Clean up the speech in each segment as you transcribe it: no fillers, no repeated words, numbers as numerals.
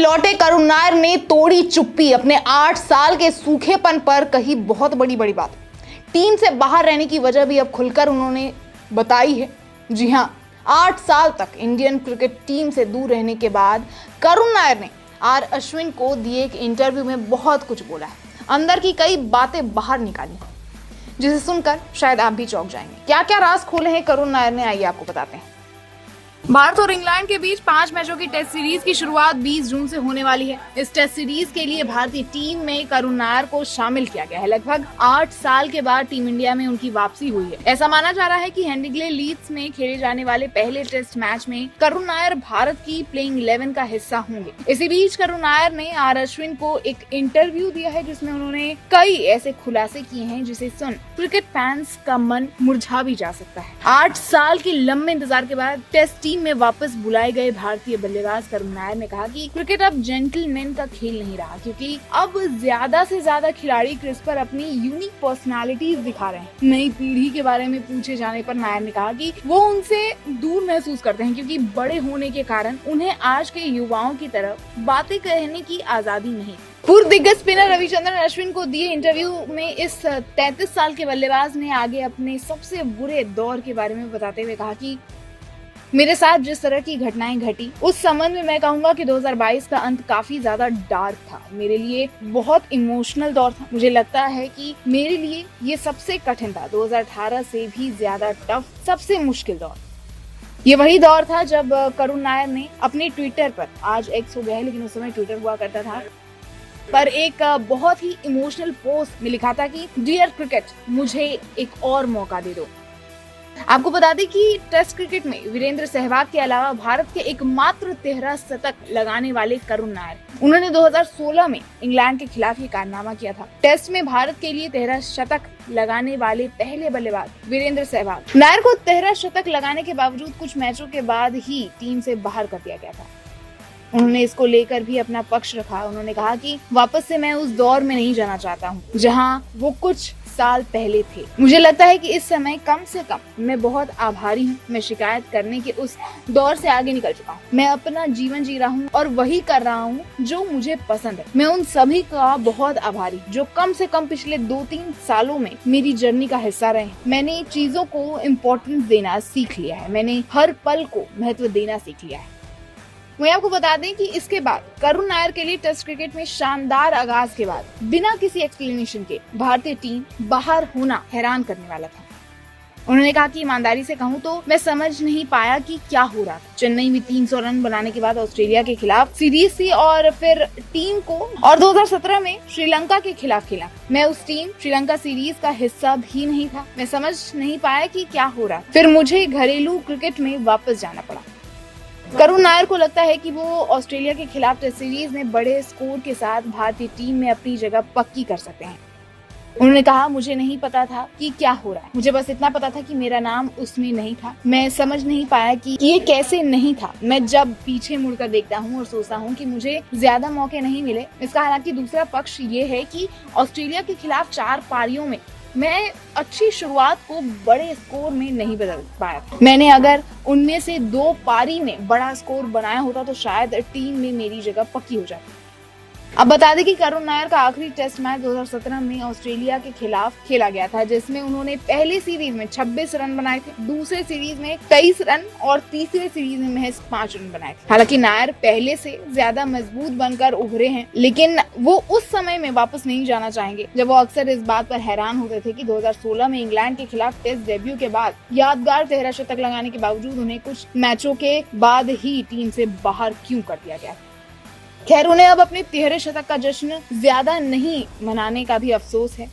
लौटे करुण नायर ने तोड़ी चुप्पी। अपने 8 साल के सूखेपन पर कही बहुत बड़ी बात। टीम से बाहर रहने की वजह भी अब खुलकर उन्होंने बताई है। जी हां, 8 साल तक इंडियन क्रिकेट टीम से दूर रहने के बाद करुण नायर ने आर अश्विन को दिए एक इंटरव्यू में बहुत कुछ बोला है। अंदर की कई बातें बाहर निकाली, जिसे सुनकर शायद आप भी चौंक जाएंगे। क्या क्या राज खोले हैं करुण नायर ने, आइए आपको बताते हैं। भारत और इंग्लैंड के बीच 5 मैचों की टेस्ट सीरीज की शुरुआत 20 जून से होने वाली है। इस टेस्ट सीरीज के लिए भारतीय टीम में करुण नायर को शामिल किया गया है। लगभग 8 साल के बाद टीम इंडिया में उनकी वापसी हुई है। ऐसा माना जा रहा है कि हेडिंग्ले लीड्स में खेले जाने वाले पहले टेस्ट मैच में करुण नायर भारत की प्लेइंग 11 का हिस्सा होंगे। इसी बीच करुण नायर ने आर अश्विन को एक इंटरव्यू दिया है, जिसमें उन्होंने कई ऐसे खुलासे किए हैं जिसे सुन क्रिकेट फैंस का मन मुरझा भी जा सकता है। 8 साल के लंबे इंतजार के बाद टेस्ट टीम में वापस बुलाए गए भारतीय बल्लेबाज करुण नायर ने कहा कि क्रिकेट अब जेंटलमैन का खेल नहीं रहा, क्योंकि अब ज्यादा से ज्यादा खिलाड़ी क्रीज पर अपनी यूनिक पर्सनालिटीज दिखा रहे हैं। नई पीढ़ी के बारे में पूछे जाने पर नायर ने कहा कि वो उनसे दूर महसूस करते हैं, क्योंकि बड़े होने के कारण उन्हें आज के युवाओं की तरह बातें कहने की आजादी नहीं। पूर्व दिग्गज स्पिनर रविचंद्रन अश्विन को दिए इंटरव्यू में इस 33 साल के बल्लेबाज ने आगे अपने सबसे बुरे दौर के बारे में बताते हुए कहा कि मेरे साथ जिस तरह की घटनाएं घटी, उस संबंध में मैं कहूंगा कि 2022 का अंत काफी ज्यादा डार्क था। मेरे लिए बहुत इमोशनल दौर था। मुझे लगता है कि मेरे लिए ये सबसे कठिन था। 2018 से भी ज्यादा टफ, सबसे मुश्किल दौर। ये वही दौर था जब करुण नायर ने अपने ट्विटर पर, आज एक्स हो गया है लेकिन उस समय ट्विटर हुआ करता था, पर एक बहुत ही इमोशनल पोस्ट में लिखा था कि डियर क्रिकेट, मुझे एक और मौका दे दो। आपको बता दें कि टेस्ट क्रिकेट में वीरेंद्र सहवाग के अलावा भारत के एकमात्र 13 शतक लगाने वाले करुण नायर, उन्होंने 2016 में इंग्लैंड के खिलाफ ये कारनामा किया था। टेस्ट में भारत के लिए 13 शतक लगाने वाले पहले बल्लेबाज वीरेंद्र सहवाग। नायर को 13 शतक लगाने के बावजूद कुछ मैचों के बाद ही टीम से बाहर कर दिया गया था। उन्होंने इसको लेकर भी अपना पक्ष रखा। उन्होंने कहा कि वापस से मैं उस दौर में नहीं जाना चाहता हूँ जहाँ वो कुछ साल पहले थे। मुझे लगता है कि इस समय कम से कम मैं बहुत आभारी हूँ। मैं शिकायत करने के उस दौर से आगे निकल चुका हूँ। मैं अपना जीवन जी रहा हूँ और वही कर रहा हूँ जो मुझे पसंद है। मैं उन सभी का बहुत आभारी जो कम से कम पिछले 2-3 सालों में मेरी जर्नी का हिस्सा रहे। मैंने चीजों को इम्पोर्टेंस देना सीख लिया है। मैंने हर पल को महत्व देना सीख लिया है। वहीं आपको बता दें कि इसके बाद करुण नायर के लिए टेस्ट क्रिकेट में शानदार आगाज के बाद बिना किसी एक्सप्लेनेशन के भारतीय टीम बाहर होना हैरान करने वाला था। उन्होंने कहा कि ईमानदारी से कहूं तो मैं समझ नहीं पाया कि क्या हो रहा था। चेन्नई में 300 रन बनाने के बाद ऑस्ट्रेलिया के खिलाफ सीरीज थी और फिर टीम को, और 2017 में श्रीलंका के खिलाफ खेला। मैं उस टीम श्रीलंका सीरीज का हिस्सा भी नहीं था। मैं समझ नहीं पाया कि क्या हो रहा। फिर मुझे घरेलू क्रिकेट में वापस जाना पड़ा। करुण नायर को लगता है कि वो ऑस्ट्रेलिया के खिलाफ टेस्ट सीरीज में बड़े स्कोर के साथ भारतीय टीम में अपनी जगह पक्की कर सकते हैं। उन्होंने कहा, मुझे नहीं पता था कि क्या हो रहा है। मुझे बस इतना पता था कि मेरा नाम उसमें नहीं था। मैं समझ नहीं पाया कि ये कैसे नहीं था। मैं जब पीछे मुड़कर देखता हूँ और सोचता हूँ कि मुझे ज्यादा मौके नहीं मिले। इसका हालांकि दूसरा पक्ष ये है कि ऑस्ट्रेलिया के खिलाफ 4 पारियों में मैं अच्छी शुरुआत को बड़े स्कोर में नहीं बदल पाया। मैंने अगर उनमें से 2 पारी में बड़ा स्कोर बनाया होता तो शायद टीम में मेरी जगह पक्की हो जाती। अब बता दें कि करुण नायर का आखिरी टेस्ट मैच 2017 में ऑस्ट्रेलिया के खिलाफ खेला गया था, जिसमें उन्होंने पहले सीरीज में 26 रन बनाए थे, दूसरे सीरीज में 23 रन और तीसरे सीरीज में महज 5 रन बनाए थे। हालांकि नायर पहले से ज्यादा मजबूत बनकर उभरे हैं, लेकिन वो उस समय में वापस नहीं जाना चाहेंगे जब वो अक्सर इस बात पर हैरान होते थे कि 2016 में इंग्लैंड के खिलाफ टेस्ट डेब्यू के बाद यादगार 13 शतक लगाने के बावजूद उन्हें कुछ मैचों के बाद ही टीम से बाहर क्यों कर दिया गया। खैर, उन्हें अब अपने 13 शतक का जश्न ज्यादा नहीं मनाने का भी अफसोस है।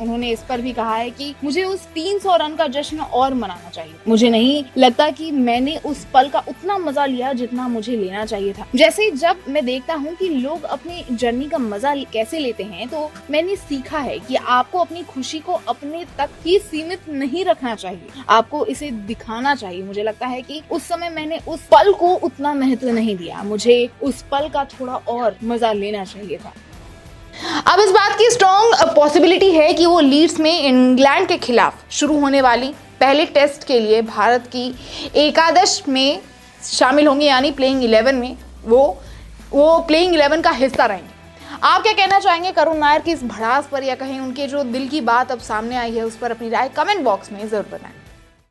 उन्होंने इस पर भी कहा है कि मुझे उस 300 रन का जश्न और मनाना चाहिए। मुझे नहीं लगता कि मैंने उस पल का उतना मजा लिया जितना मुझे लेना चाहिए था। जैसे जब मैं देखता हूँ कि लोग अपनी जर्नी का मजा कैसे लेते हैं, तो मैंने सीखा है कि आपको अपनी खुशी को अपने तक ही सीमित नहीं रखना चाहिए। आपको इसे दिखाना चाहिए। मुझे लगता है कि उस समय मैंने उस पल को उतना महत्व नहीं दिया। मुझे उस पल का थोड़ा और मजा लेना चाहिए था। अब इस बात की स्ट्रॉन्ग पॉसिबिलिटी है कि वो लीड्स में इंग्लैंड के खिलाफ शुरू होने वाली पहले टेस्ट के लिए भारत की एकादश में शामिल होंगे, यानी प्लेइंग 11 में वो वो प्लेइंग 11 का हिस्सा रहेंगे। आप क्या कहना चाहेंगे करुण नायर की इस भड़ास पर, या कहीं उनके जो दिल की बात अब सामने आई है उस पर अपनी राय कमेंट बॉक्स में जरूर बताएं।